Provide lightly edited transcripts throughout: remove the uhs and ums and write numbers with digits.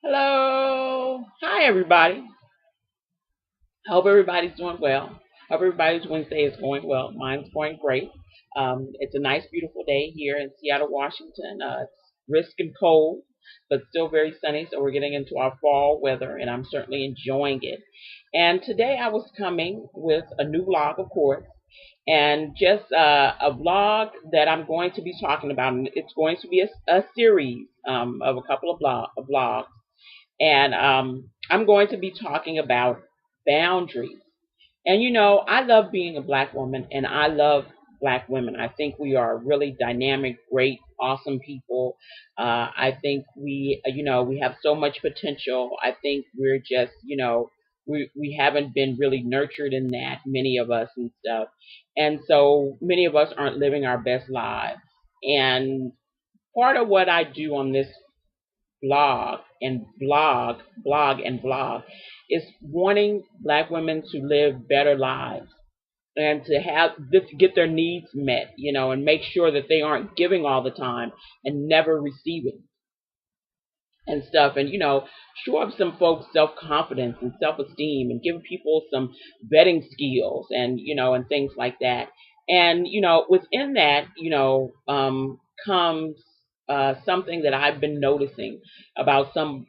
Hello. Hi, everybody. I hope everybody's doing well. Hope everybody's Wednesday is going well. Mine's going great. It's a nice, beautiful day here in Seattle, Washington. It's brisk and cold, but still very sunny. So we're getting into our fall weather, and I'm certainly enjoying it. And today I was coming with a new vlog, of course, and just a vlog that I'm going to be talking about. And it's going to be a series of a couple of vlogs. And I'm going to be talking about boundaries. And I love being a black woman, and I love black women. I think we are really dynamic, great, awesome people. I think we have so much potential. I think we're just, we haven't been really nurtured in that, many of us and stuff. And so many of us aren't living our best lives. And part of what I do on this blog and vlog is wanting black women to live better lives and to have this get their needs met, and make sure that they aren't giving all the time and never receiving and stuff. And shore up some folks' self-confidence and self-esteem and give people some vetting skills and and things like that. And within that, comes something that I've been noticing about some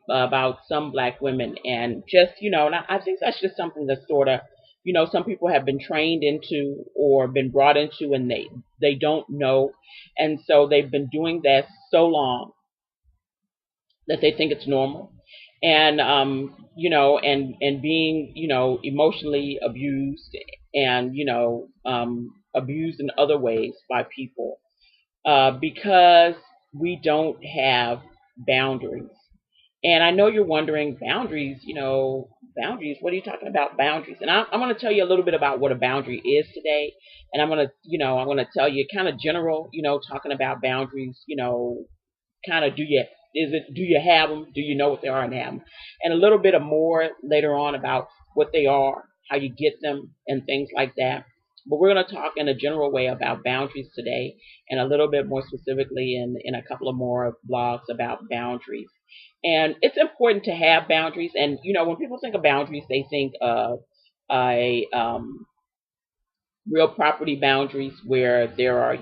black women. And just and I think that's just something that sort of some people have been trained into or been brought into, and they don't know. And so they've been doing that so long that they think it's normal. And and being emotionally abused, and abused in other ways by people, because we don't have boundaries. And I know you're wondering, boundaries, boundaries, what are you talking about, boundaries? And I'm going to tell you a little bit about what a boundary is today. And I'm going to tell you kind of general, talking about boundaries, kind of do you have them? Do you know what they are and have them? And a little bit of more later on about what they are, how you get them, and things like that. But we're going to talk in a general way about boundaries today, and a little bit more specifically in a couple of more blogs about boundaries. And it's important to have boundaries. And when people think of boundaries, they think of a real property boundaries where there are,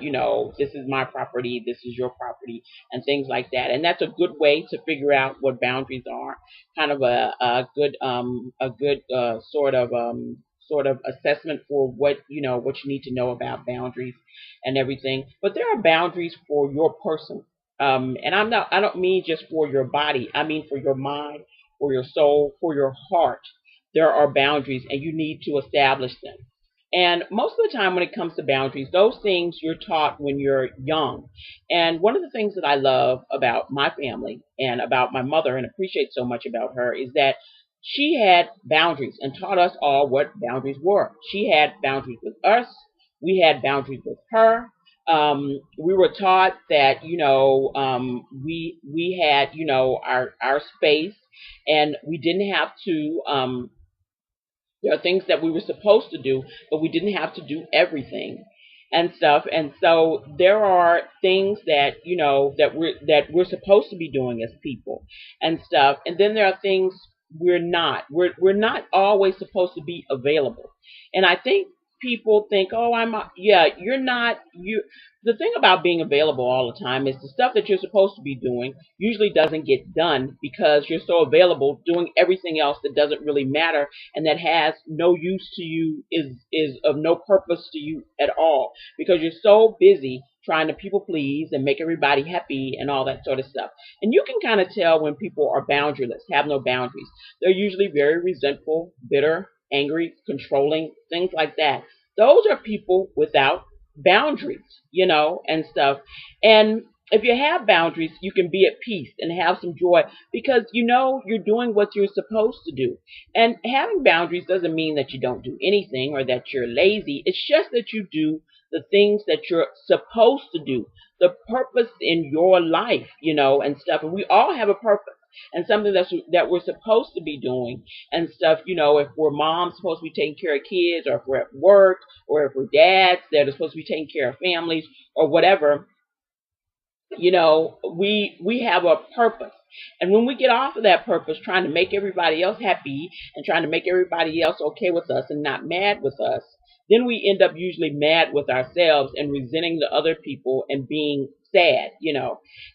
this is my property, this is your property, and things like that. And that's a good way to figure out what boundaries are. Kind of a good sort of assessment for what you need to know about boundaries and everything. But there are boundaries for your person. And I don't mean just for your body. I mean for your mind, for your soul, for your heart. There are boundaries, and you need to establish them. And most of the time, when it comes to boundaries, those things you're taught when you're young. And one of the things that I love about my family and about my mother, and appreciate so much about her, is that she had boundaries and taught us all what boundaries were. She had boundaries with us. We had boundaries with her. We were taught that we had our space, and we didn't have to. There are things that we were supposed to do, but we didn't have to do everything and stuff. And so there are things that that we're supposed to be doing as people and stuff. And then there are things we're not. We're not always supposed to be available. And I think people think, oh, yeah, you're not you. The thing about being available all the time is the stuff that you're supposed to be doing usually doesn't get done because you're so available doing everything else that doesn't really matter and that has no use to you, is of no purpose to you at all, because you're so busy trying to people please and make everybody happy and all that sort of stuff. And you can kind of tell when people are boundaryless, have no boundaries. They're usually very resentful, bitter, angry, controlling, things like that. Those are people without boundaries, and stuff. And if you have boundaries, you can be at peace and have some joy because you're doing what you're supposed to do. And having boundaries doesn't mean that you don't do anything or that you're lazy. It's just that you do the things that you're supposed to do, the purpose in your life, and stuff. And we all have a purpose and something that we're supposed to be doing and stuff. If we're moms supposed to be taking care of kids, or if we're at work, or if we're dads that are supposed to be taking care of families or whatever, we have a purpose. And when we get off of that purpose, trying to make everybody else happy and trying to make everybody else okay with us and not mad with us, then we end up usually mad with ourselves and resenting the other people and being sad,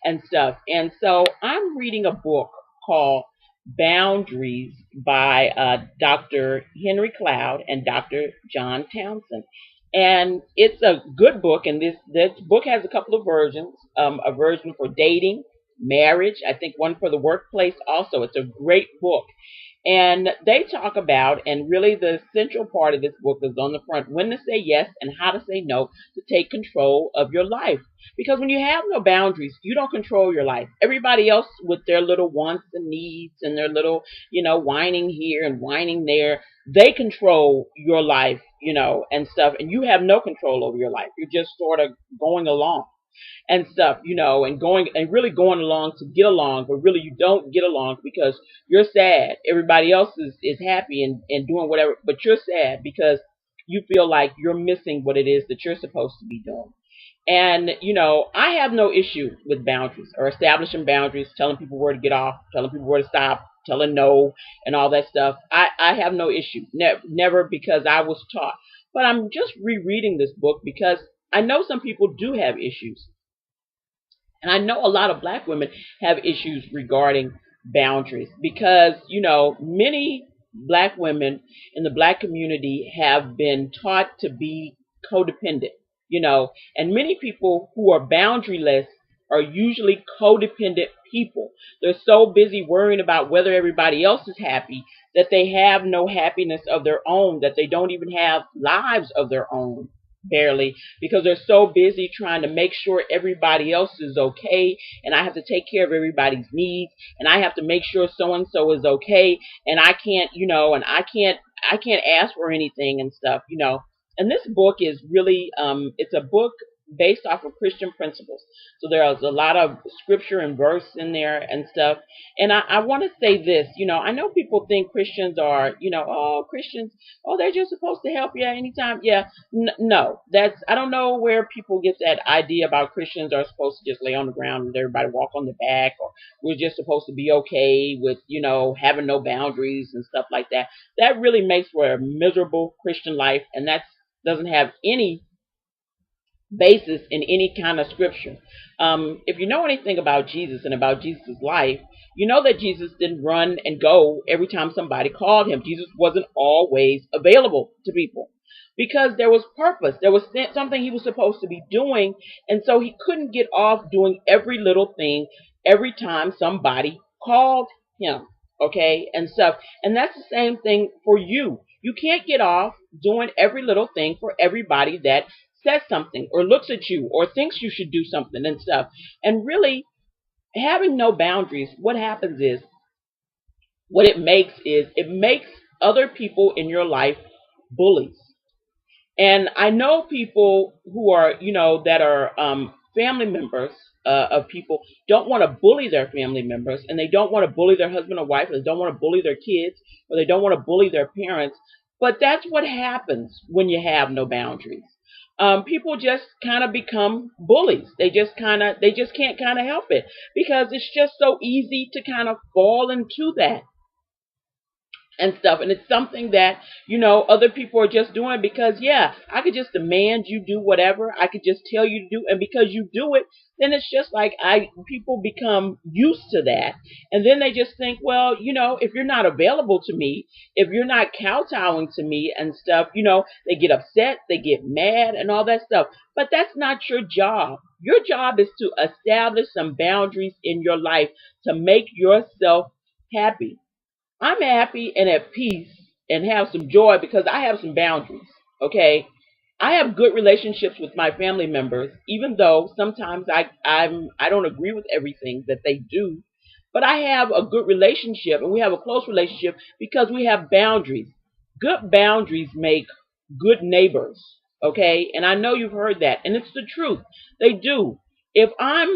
and stuff. And so I'm reading a book called Boundaries by Dr. Henry Cloud and Dr. John Townsend. And it's a good book, and this book has a couple of versions. A version for dating, marriage, I think one for the workplace also. It's a great book. And they talk about, and really the central part of this book is on the front, when to say yes and how to say no to take control of your life. Because when you have no boundaries, you don't control your life. Everybody else with their little wants and needs and their little, whining here and whining there, they control your life, and stuff. And you have no control over your life. You're just sort of going along and stuff, and going and really going along to get along, but really you don't get along because you're sad. Everybody else is happy and doing whatever, but you're sad because you feel like you're missing what it is that you're supposed to be doing. And, I have no issue with boundaries or establishing boundaries, telling people where to get off, telling people where to stop, telling no, and all that stuff. I have no issue. Never, because I was taught. But I'm just rereading this book because I know some people do have issues. And I know a lot of black women have issues regarding boundaries because, many black women in the black community have been taught to be codependent, and many people who are boundaryless are usually codependent people. They're so busy worrying about whether everybody else is happy that they have no happiness of their own, that they don't even have lives of their own barely, because they're so busy trying to make sure everybody else is okay, and I have to take care of everybody's needs, and I have to make sure so and so is okay, and I can't, and I can't ask for anything and stuff. And this book is really it's a book based off of Christian principles. So there's a lot of scripture and verse in there and stuff. And I want to say this, I know people think Christians are, Christians, they're just supposed to help you anytime. Yeah, no, I don't know where people get that idea about Christians are supposed to just lay on the ground and let everybody walk on the back, or we're just supposed to be okay with, having no boundaries and stuff like that. That really makes for a miserable Christian life, and that doesn't have any basis in any kind of scripture. If you know anything about Jesus and about Jesus' life, you know that Jesus didn't run and go every time somebody called him. Jesus wasn't always available to people because there was purpose. There was something he was supposed to be doing, and so he couldn't get off doing every little thing every time somebody called him. Okay, and stuff. And that's the same thing for you. You can't get off doing every little thing for everybody that says something or looks at you or thinks you should do something and stuff. And really, having no boundaries, what happens is, what it makes is, it makes other people in your life bullies. And I know people who are, that are family members of people, don't want to bully their family members, and they don't want to bully their husband or wife, or they don't want to bully their kids, or they don't want to bully their parents. But that's what happens when you have no boundaries. People just kind of become bullies. They just can't kind of help it because it's just so easy to kind of fall into that and stuff. And it's something that, other people are just doing because, yeah, I could just demand you do whatever. I could just tell you to do. And because you do it, then it's just like people become used to that. And then they just think, well, if you're not available to me, if you're not kowtowing to me and stuff, they get upset, they get mad and all that stuff. But that's not your job. Your job is to establish some boundaries in your life to make yourself happy. I'm happy and at peace and have some joy because I have some boundaries. Okay, I have good relationships with my family members, even though sometimes I don't agree with everything that they do. But I have a good relationship, and we have a close relationship because we have boundaries. Good boundaries make good neighbors. Okay, and I know you've heard that, and it's the truth. They do. If I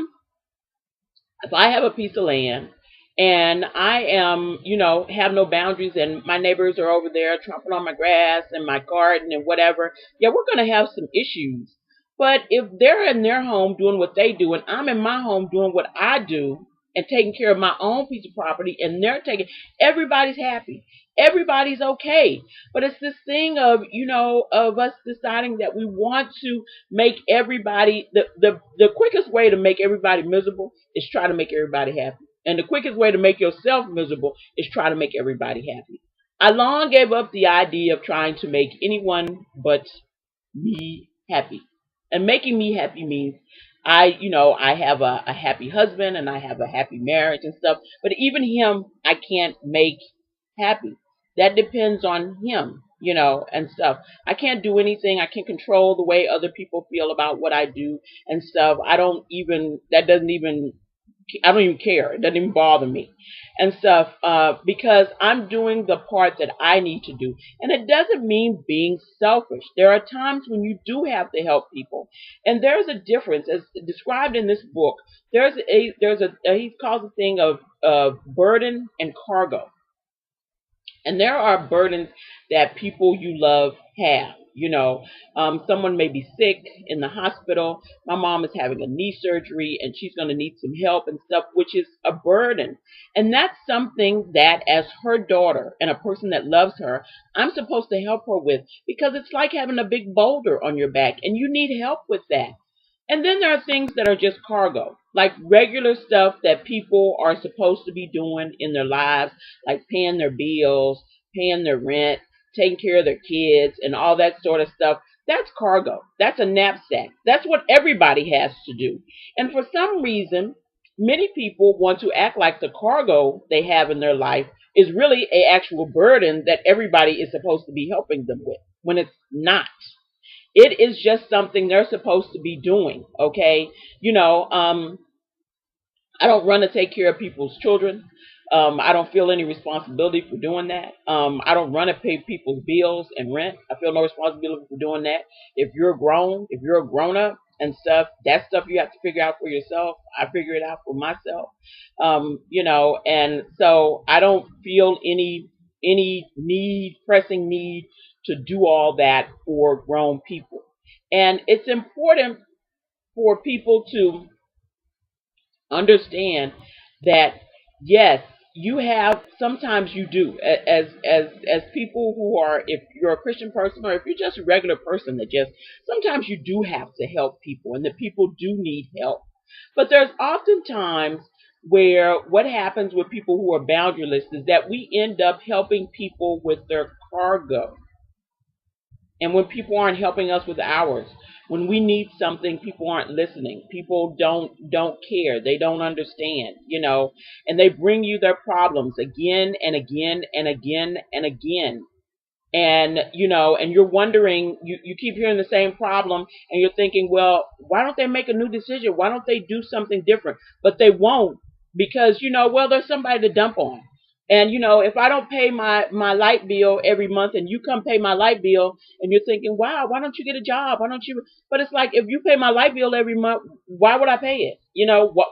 have a piece of land and I am, have no boundaries and my neighbors are over there trampling on my grass and my garden and whatever, yeah, we're going to have some issues. But if they're in their home doing what they do and I'm in my home doing what I do, and taking care of my own piece of property, and they're taking, everybody's happy. Everybody's okay. But it's this thing of, of us deciding that we want to make everybody, the quickest way to make everybody miserable is try to make everybody happy. And the quickest way to make yourself miserable is try to make everybody happy. I long gave up the idea of trying to make anyone but me happy. And making me happy means I have a happy husband and I have a happy marriage and stuff. But even him, I can't make happy. That depends on him, and stuff. I can't do anything. I can't control the way other people feel about what I do and stuff. I don't even care. It doesn't even bother me and stuff, because I'm doing the part that I need to do. And it doesn't mean being selfish. There are times when you do have to help people. And there's a difference, as described in this book. He calls a thing of burden and cargo. And there are burdens that people you love have. Someone may be sick in the hospital. My mom is having a knee surgery and she's going to need some help and stuff, which is a burden. And that's something that, as her daughter and a person that loves her, I'm supposed to help her with, because it's like having a big boulder on your back and you need help with that. And then there are things that are just cargo, like regular stuff that people are supposed to be doing in their lives, like paying their bills, paying their rent, taking care of their kids, and all that sort of stuff. That's cargo. That's a knapsack. That's what everybody has to do. And for some reason, many people want to act like the cargo they have in their life is really an actual burden that everybody is supposed to be helping them with, when it's not. It is just something they're supposed to be doing, okay? I don't run to take care of people's children. I don't feel any responsibility for doing that. I don't run to pay people's bills and rent. I feel no responsibility for doing that. If you're a grown up and stuff, that stuff you have to figure out for yourself. I figure it out for myself. And so I don't feel any pressing need to do all that for grown people. And it's important for people to understand that, yes, sometimes you do, as people who are, if you're a Christian person or if you're just a regular person, that just sometimes you do have to help people, and that people do need help. But there's often times where what happens with people who are boundaryless is that we end up helping people with their cargo. And when people aren't helping us with ours, when we need something, people aren't listening. People don't care. They don't understand, and they bring you their problems again and again and again and again. And and you're wondering, you keep hearing the same problem, and you're thinking, well, why don't they make a new decision? Why don't they do something different? But they won't, because well, there's somebody to dump on. And if I don't pay my light bill every month, and you come pay my light bill, and you're thinking, wow, why don't you get a job? Why don't you? But it's like, if you pay my light bill every month, why would I pay it?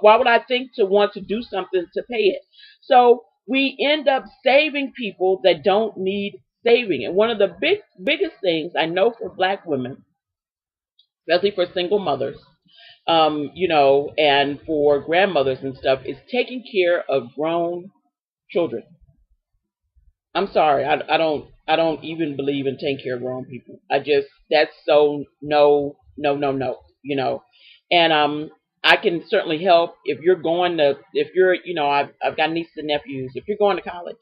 Why would I think to want to do something to pay it? So we end up saving people that don't need saving. And one of the biggest things I know for Black women, especially for single mothers, and for grandmothers and stuff, is taking care of grown children. I'm sorry, I don't even believe in taking care of grown people. That's so no, no, no, no, And I can certainly help if you're I've got nieces and nephews. If you're going to college,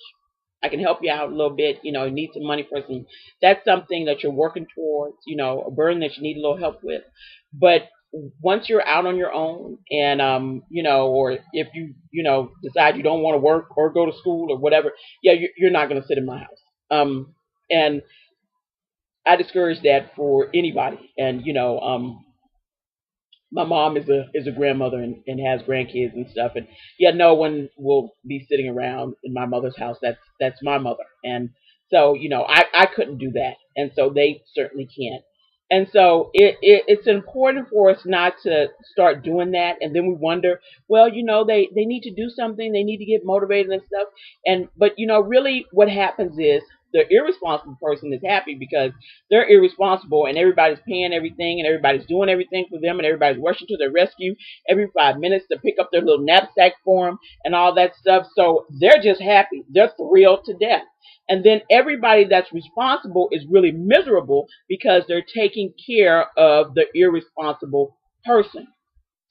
I can help you out a little bit. You need some money for some. That's something that you're working towards. A burden that you need a little help with. But once you're out on your own, and or if you decide you don't want to work or go to school or whatever, yeah, you're not going to sit in my house. And I discourage that for anybody. And my mom is a grandmother and has grandkids and stuff, and yeah, no one will be sitting around in my mother's house. That's my mother, and so I couldn't do that, and so they certainly can't. And so it's important for us not to start doing that, and then we wonder, well, they need to do something, they need to get motivated and stuff, but really what happens is the irresponsible person is happy because they're irresponsible and everybody's paying everything and everybody's doing everything for them and everybody's rushing to their rescue every 5 minutes to pick up their little knapsack for them and all that stuff. So they're just happy. They're thrilled to death. And then everybody that's responsible is really miserable because they're taking care of the irresponsible person.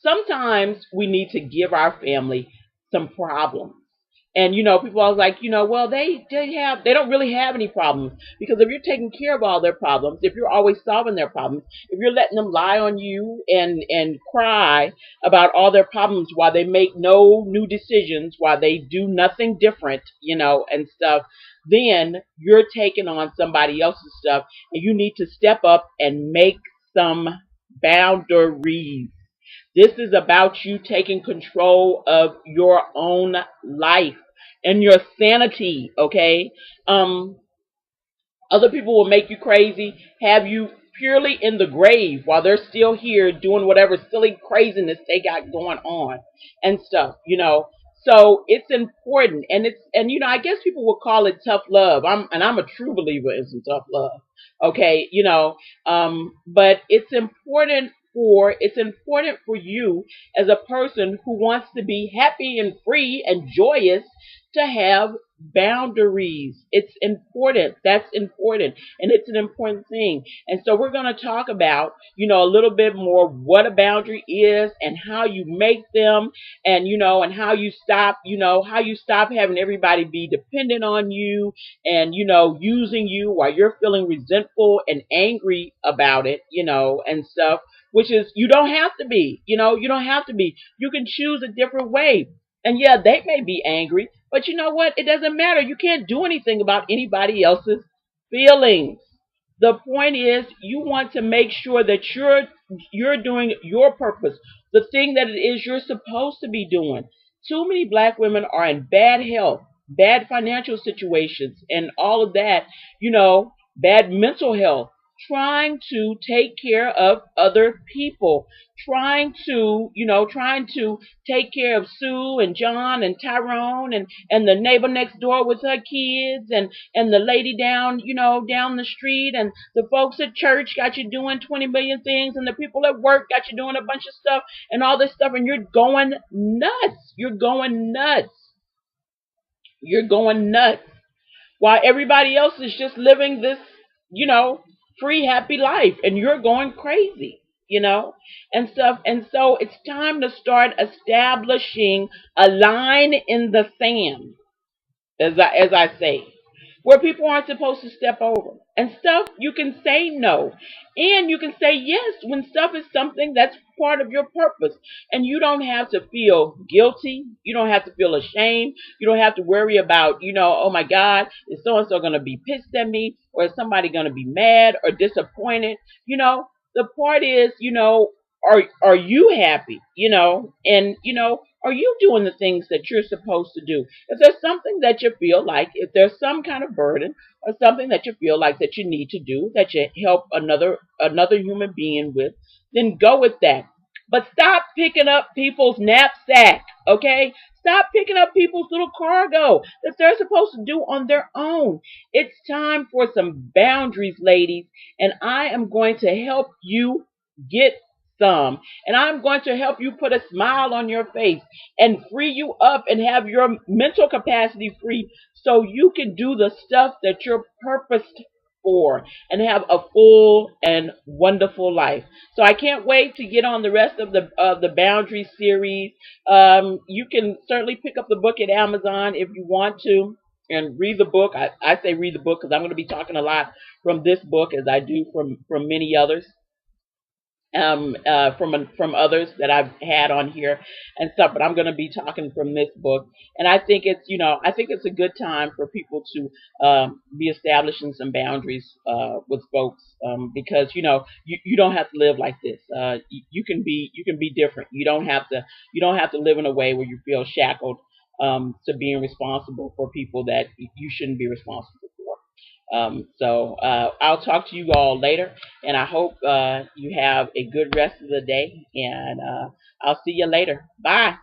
Sometimes we need to give our family some problems. And people are like, well, they don't really have any problems because if you're taking care of all their problems, if you're always solving their problems, if you're letting them lie on you and cry about all their problems while they make no new decisions, while they do nothing different, and stuff, then you're taking on somebody else's stuff, and you need to step up and make some boundaries. This is about you taking control of your own life and your sanity, okay? Other people will make you crazy, have you purely in the grave while they're still here doing whatever silly craziness they got going on and stuff. So it's important, and I guess people will call it tough love. I'm a true believer in some tough love. Okay, but it's important for you as a person who wants to be happy and free and joyous to have boundaries. It's important. That's important. And it's an important thing. And so we're going to talk about, a little bit more what a boundary is and how you make them and how you stop having everybody be dependent on you and, using you while you're feeling resentful and angry about it, and stuff, which is, you don't have to be, you don't have to be. You can choose a different way. And yeah, they may be angry, but you know what? It doesn't matter. You can't do anything about anybody else's feelings. The point is, you want to make sure that you're doing your purpose, the thing that it is you're supposed to be doing. Too many black women are in bad health, bad financial situations, and all of that, bad mental health, trying to take care of other people, trying to take care of Sue and John and Tyrone and the neighbor next door with her kids and the lady down the street and the folks at church got you doing 20 million things and the people at work got you doing a bunch of stuff and all this stuff, and you're going nuts. You're going nuts. You're going nuts. While everybody else is just living this, free, happy life, and you're going crazy, and stuff. And so it's time to start establishing a line in the sand, as I say, where people aren't supposed to step over. And stuff, you can say no. And you can say yes when stuff is something that's part of your purpose. And you don't have to feel guilty. You don't have to feel ashamed. You don't have to worry about, oh my God, is so-and-so going to be pissed at me? Or is somebody going to be mad or disappointed? The part is, are you happy? And, are you doing the things that you're supposed to do? If there's something that you feel like, if there's some kind of burden or something that you feel like that you need to do, that you help another human being with, then go with that. But stop picking up people's knapsack, okay? Stop picking up people's little cargo that they're supposed to do on their own. It's time for some boundaries, ladies, and I am going to help you get some. And I'm going to help you put a smile on your face and free you up and have your mental capacity free so you can do the stuff that you're purposed for and have a full and wonderful life. So I can't wait to get on the rest of the boundary series. You can certainly pick up the book at Amazon if you want to and read the book. I say read the book because I'm going to be talking a lot from this book as I do from many others. From others that I've had on here and stuff, but I'm going to be talking from this book, and I think it's a good time for people to be establishing some boundaries with folks, because you don't have to live like this. You can be different. You don't have to live in a way where you feel shackled to being responsible for people that you shouldn't be responsible for. So I'll talk to you all later, and I hope you have a good rest of the day, and I'll see you later. Bye.